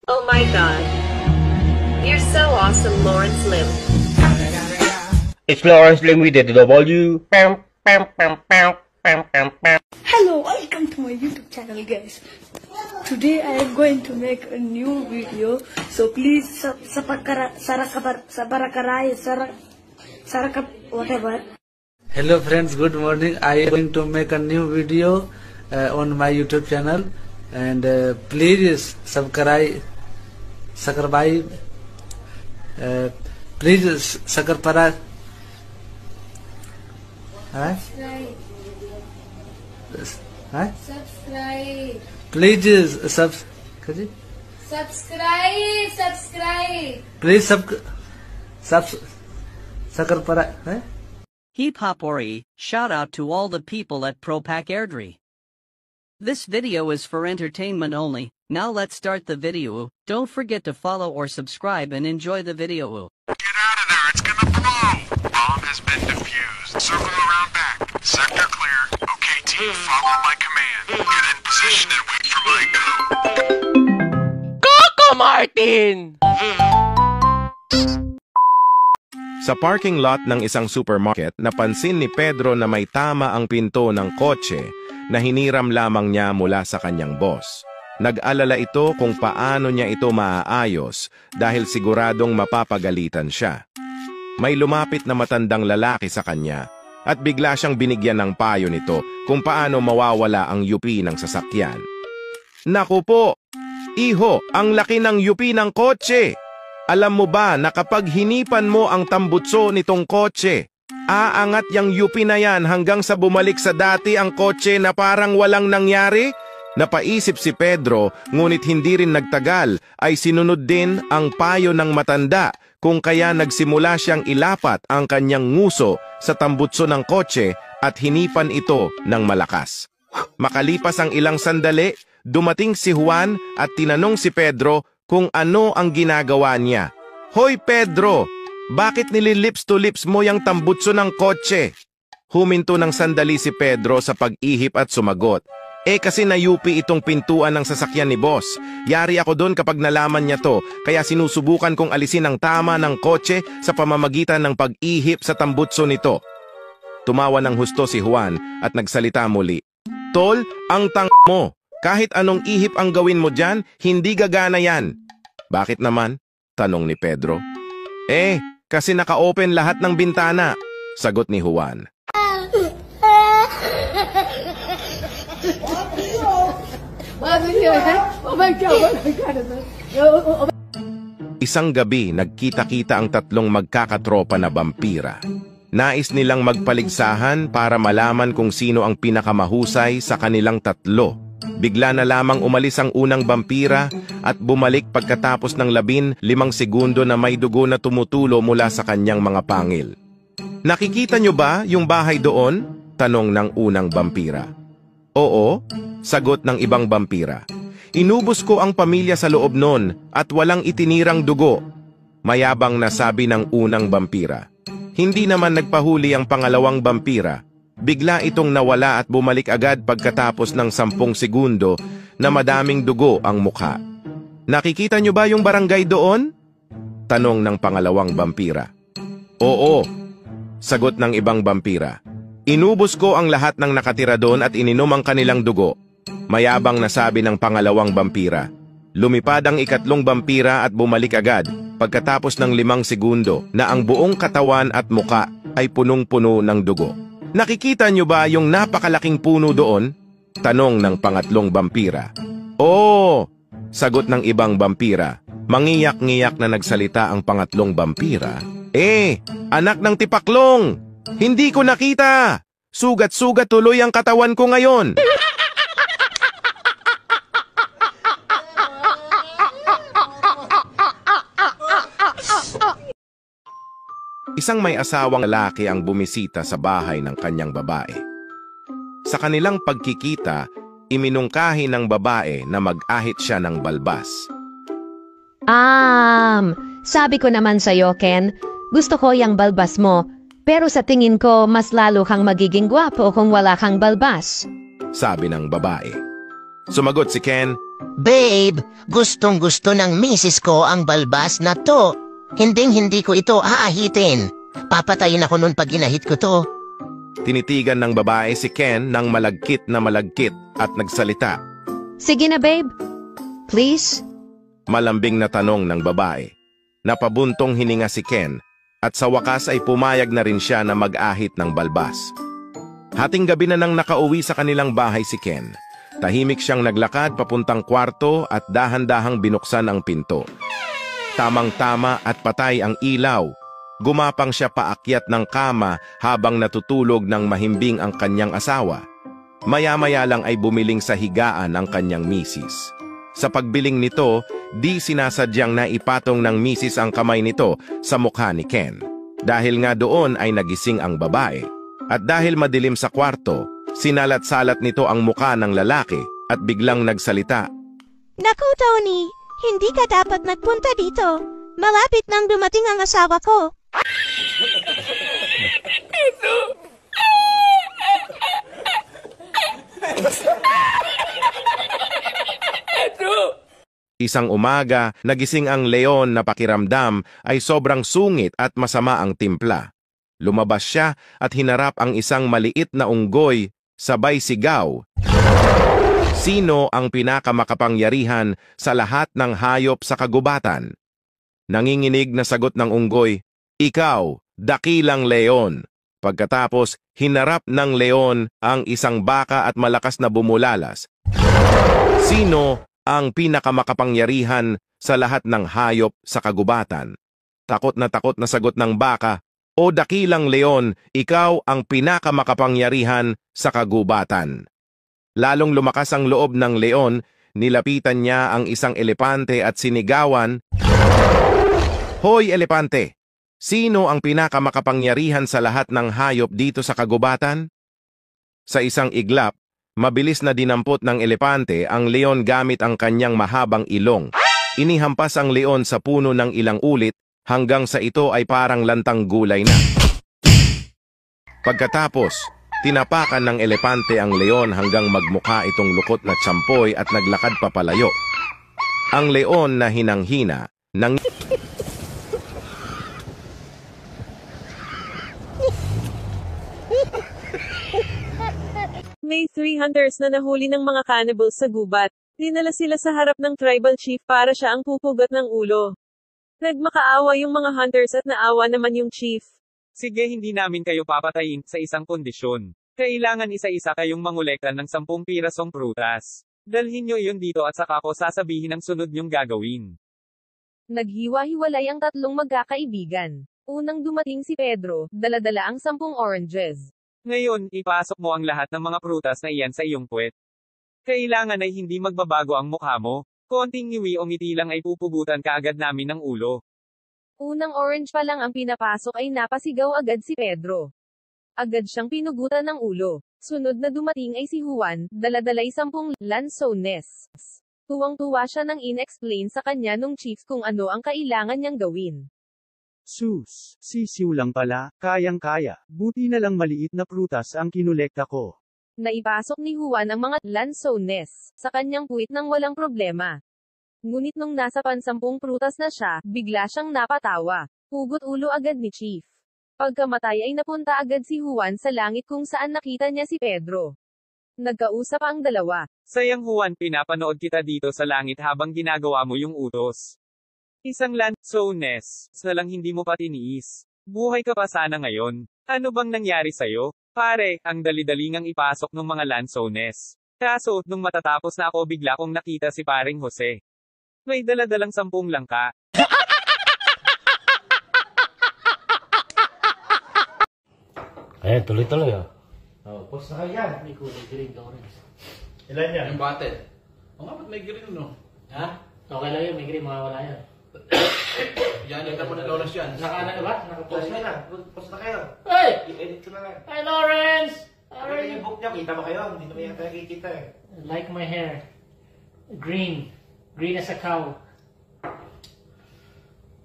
Oh my god. You're so awesome, Lawrence Lim. It's Lawrence Lim with the W. Hello, welcome to my YouTube channel, guys. Today I am going to make a new video, so please whatever. Hello friends, good morning. I am going to make a new video on my YouTube channel, and please subscribe. Please subscribe. Subscribe. Please Subscribe. Please subscribe. Hip Hop Ori, shout out to all the people at Propack Airdrie. This video is for entertainment only. Now let's start the video. Don't forget to follow or subscribe and enjoy the video. Get out of there, it's gonna blow! Bomb has been defused. Circle around back. Sector clear. Okay, team, follow my command. Get in position and wait for my go. Coco Martin! Sa parking lot ng isang supermarket, napansin ni Pedro na may tama ang pinto ng kotse na hiniram lamang niya mula sa kanyang boss. Nag-alala ito kung paano niya ito maaayos dahil siguradong mapapagalitan siya. May lumapit na matandang lalaki sa kanya at bigla siyang binigyan ng payo nito kung paano mawawala ang yupi ng sasakyan. Naku po! Iho, ang laki ng yupi ng kotse! Alam mo ba na kapag hinipan mo ang tambutso nitong kotse, aangat yang yupi na yan hanggang sa bumalik sa dati ang kotse na parang walang nangyari? Napaisip si Pedro, ngunit hindi rin nagtagal ay sinunod din ang payo ng matanda kung kaya nagsimula siyang ilapat ang kanyang nguso sa tambutso ng kotse at hinipan ito ng malakas. Makalipas ang ilang sandali, dumating si Juan at tinanong si Pedro kung ano ang ginagawa niya. Hoy Pedro, bakit nililips to lips mo yung tambutso ng kotse? Huminto ng sandali si Pedro sa pag-ihip at sumagot. Kasi nayupi itong pintuan ng sasakyan ni boss. Yari ako doon kapag nalaman niya to, kaya sinusubukan kong alisin ang tama ng kotse sa pamamagitan ng pag-ihip sa tambutso nito. Tumawa ng husto si Juan at nagsalita muli. Tol, ang tang mo. Kahit anong ihip ang gawin mo dyan, hindi gagana yan. Bakit naman? Tanong ni Pedro. Kasi naka-open lahat ng bintana. Sagot ni Juan. Isang gabi, nagkita-kita ang tatlong magkakatropa na vampira. Nais nilang magpaligsahan para malaman kung sino ang pinakamahusay sa kanilang tatlo. Bigla na lamang umalis ang unang vampira at bumalik pagkatapos ng 15 segundo na may dugo na tumutulo mula sa kanyang mga pangil. Nakikita nyo ba yung bahay doon? Tanong ng unang vampira. Oo, sagot ng ibang vampira. Inubos ko ang pamilya sa loob nun at walang itinirang dugo. Mayabang na sabi ng unang vampira. Hindi naman nagpahuli ang pangalawang vampira. Bigla itong nawala at bumalik agad pagkatapos ng 10 segundo na madaming dugo ang mukha. Nakikita nyo ba yung barangay doon? Tanong ng pangalawang vampira. Oo, sagot ng ibang vampira. Inubos ko ang lahat ng nakatira doon at ininom ang kanilang dugo. Mayabang na sabi ng pangalawang vampira. Lumipad ang ikatlong vampira at bumalik agad pagkatapos ng 5 segundo na ang buong katawan at muka ay punong-puno ng dugo. Nakikita nyo ba yung napakalaking puno doon? Tanong ng pangatlong vampira. Oo, sagot ng ibang vampira. Mangiyak-ngiyak na nagsalita ang pangatlong vampira. Anak ng tipaklong! Hindi ko nakita! Sugat-sugat tuloy ang katawan ko ngayon! Isang may asawang lalaki ang bumisita sa bahay ng kanyang babae. Sa kanilang pagkikita, iminungkahi ng babae na mag-ahit siya ng balbas. Sabi ko naman sa'yo, Ken, gusto ko yung balbas mo, pero sa tingin ko mas lalo kang magiging gwapo kung wala kang balbas. Sabi ng babae. Sumagot si Ken, Babe, gustong-gusto ng misis ko ang balbas na to. Hinding-hindi ko ito aahitin. Papatayin ako nun pag ginahit ko to. tinitigan ng babae si Ken ng malagkit na malagkit at nagsalita. Sige na babe. Please? Malambing na tanong ng babae. Napabuntong hininga si Ken at sa wakas ay pumayag na rin siya na mag-ahit ng balbas. Hating gabi na nang nakauwi sa kanilang bahay si Ken. Tahimik siyang naglakad papuntang kwarto at dahan-dahang binuksan ang pinto. Tamang-tama at patay ang ilaw. Gumapang siya paakyat ng kama habang natutulog ng mahimbing ang kanyang asawa. Maya-maya lang ay bumiling sa higaan ang kanyang misis. Sa pagbiling nito, di sinasadyang naipatong ng misis ang kamay nito sa mukha ni Ken. Dahil nga doon ay nagising ang babae. At dahil madilim sa kwarto, sinalat-salat nito ang mukha ng lalaki at biglang nagsalita. Naku, Tony, hindi ka dapat nagpunta dito. Malapit nang dumating ang asawa ko. Isang umaga, nagising ang leon na pakiramdam ay sobrang sungit at masama ang timpla. Lumabas siya at hinarap ang isang maliit na unggoy, sabay sigaw. Sino ang pinakamakapangyarihan sa lahat ng hayop sa kagubatan? Nanginginig na sagot ng unggoy, Ikaw, dakilang leon. Pagkatapos, hinarap ng leon ang isang baka at malakas na bumulalas. Sino ang pinakamakapangyarihan sa lahat ng hayop sa kagubatan? Takot na sagot ng baka, O dakilang leon, ikaw ang pinakamakapangyarihan sa kagubatan. Lalong lumakas ang loob ng leon, nilapitan niya ang isang elepante at sinigawan, Hoy elepante! Sino ang pinakamakapangyarihan sa lahat ng hayop dito sa kagubatan? Sa isang iglap, mabilis na dinampot ng elepante ang leon gamit ang kanyang mahabang ilong. Inihampas ang leon sa puno ng ilang ulit hanggang sa ito ay parang lantang gulay na. Pagkatapos, tinapakan ng elepante ang leon hanggang magmukha itong lukot na tsampoy at naglakad papalayo. Ang leon na hinang-hina nang May 3 hunters na nahuli ng mga cannibals sa gubat. Dinala sila sa harap ng tribal chief para siya ang pupugat ng ulo. Nagmakaawa yung mga hunters at naawa naman yung chief. Sige, hindi namin kayo papatayin sa isang kondisyon. Kailangan isa-isa kayong mangolekta ng 10 pirasong prutas. Dalhin nyo iyon dito at saka ko sasabihin ang sunod nyong gagawin. Naghiwa-hiwalay ang tatlong magkakaibigan. Unang dumating si Pedro, dala-dala ang 10 oranges. Ngayon, ipasok mo ang lahat ng mga prutas na iyan sa iyong puwet. Kailangan ay hindi magbabago ang mukha mo. Konting ngiwi o ngiti lang ay pupugutan kaagad namin ng ulo. Unang orange pa lang ang pinapasok ay napasigaw agad si Pedro. Agad siyang pinugutan ng ulo. Sunod na dumating ay si Juan, dala-dalay 10 lanzones. Tuwang-tuwa siya nang in-explain sa kanya nung chief kung ano ang kailangan niyang gawin. Sus, sisiw lang pala, kayang-kaya. Buti na lang maliit na prutas ang kinolekta ko. Naipasok ni Juan ang mga lanzones sa kanyang puwit nang walang problema. Ngunit nung nasa 10 prutas na siya, bigla siyang napatawa. Hugot ulo agad ni Chief. Pagkamatay ay napunta agad si Juan sa langit kung saan nakita niya si Pedro. Nagkausap ang dalawa. Sayang Juan, pinapanood kita dito sa langit habang ginagawa mo yung utos. Isang lanzones, sa lang hindi mo pa tiniis. Buhay ka pa sana ngayon. Ano bang nangyari sa'yo? Pare, ang dali-dalingang ipasok ng mga lanzones. Kaso, nung matatapos na ako bigla kong nakita si paring Jose. May dala-dalang 10 langka. Ayan, tuloy-tuloy ah. Oh, post na kayo yan. May kulay green ka orange. Ilan yan? Yung bate. O nga, ba't may green no? Ha? Okay lang yun, may green, mawawala yan. Yan, yung naman na Lawrence yan. Naka-ano ka ba? Naka-post na lang. Post na kayo. Hey! I-edit ko na lang. Hi Lawrence! Ano yung book niya? Kita ba kayo? Hindi naman yan tayo kikita eh. Like my hair. Green. Green as a cow.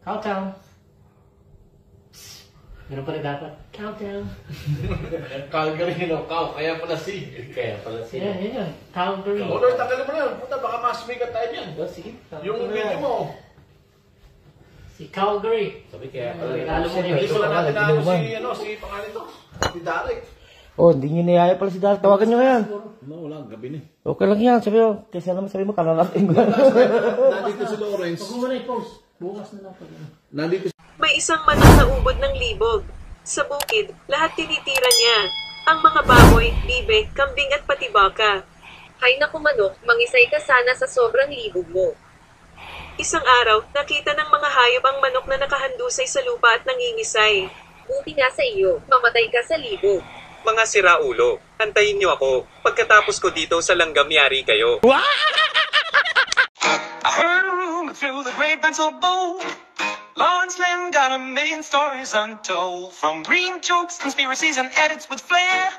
Cow town. Ganun pala dapat. Countdown. Calgary, kaya pala si. Yan. Calgary. Lord, tagalin mo na yun. Puta, baka mas may tayo niyan. Sige. Yung video mo. Si Calgary. Sabi kaya Alam mo niya. hindi pala natin na si pangalan to. Si Derek. Hindi nyo niyaya pala si Derek. Tawagan nyo yan. Wala, gabi na. Okay lang yan. Sabi mo, kasi naman sabi mo, kalalaking ko. Nandito si Lawrence. Huwag mo na i-post. Bukas na lang. Nandito May isang manok na ubod ng libog. Sa bukid, lahat tinitira niya. Ang mga baboy, bibe, kambing at pati baka. Hay naku manok, mangisay ka sana sa sobrang libog mo. Isang araw, nakita ng mga hayop ang manok na nakahandusay sa lupa at nangingisay. Buti nga sa iyo, mamatay ka sa libog. Mga siraulo, antayin niyo ako. Pagkatapos ko dito sa langgam yari kayo. I heard a rumor through the grapevine so bold. Lawrence Lim got a million stories untold. From green jokes, conspiracies, and edits with flair.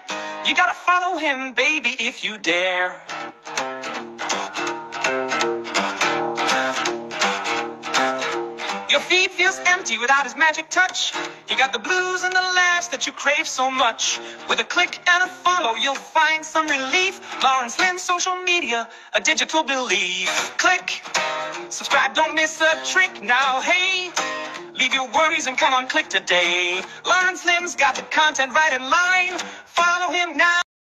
You gotta follow him, baby, if you dare. Your feed feels empty without his magic touch. You got the blues and the laughs that you crave so much. With a click and a follow, you'll find some relief. Lawrence Lim, social media, a digital belief. Click, subscribe, don't miss a trick. Now, hey, leave your worries and come on, click today. Lawrence Lim's got the content right in line. Follow him now.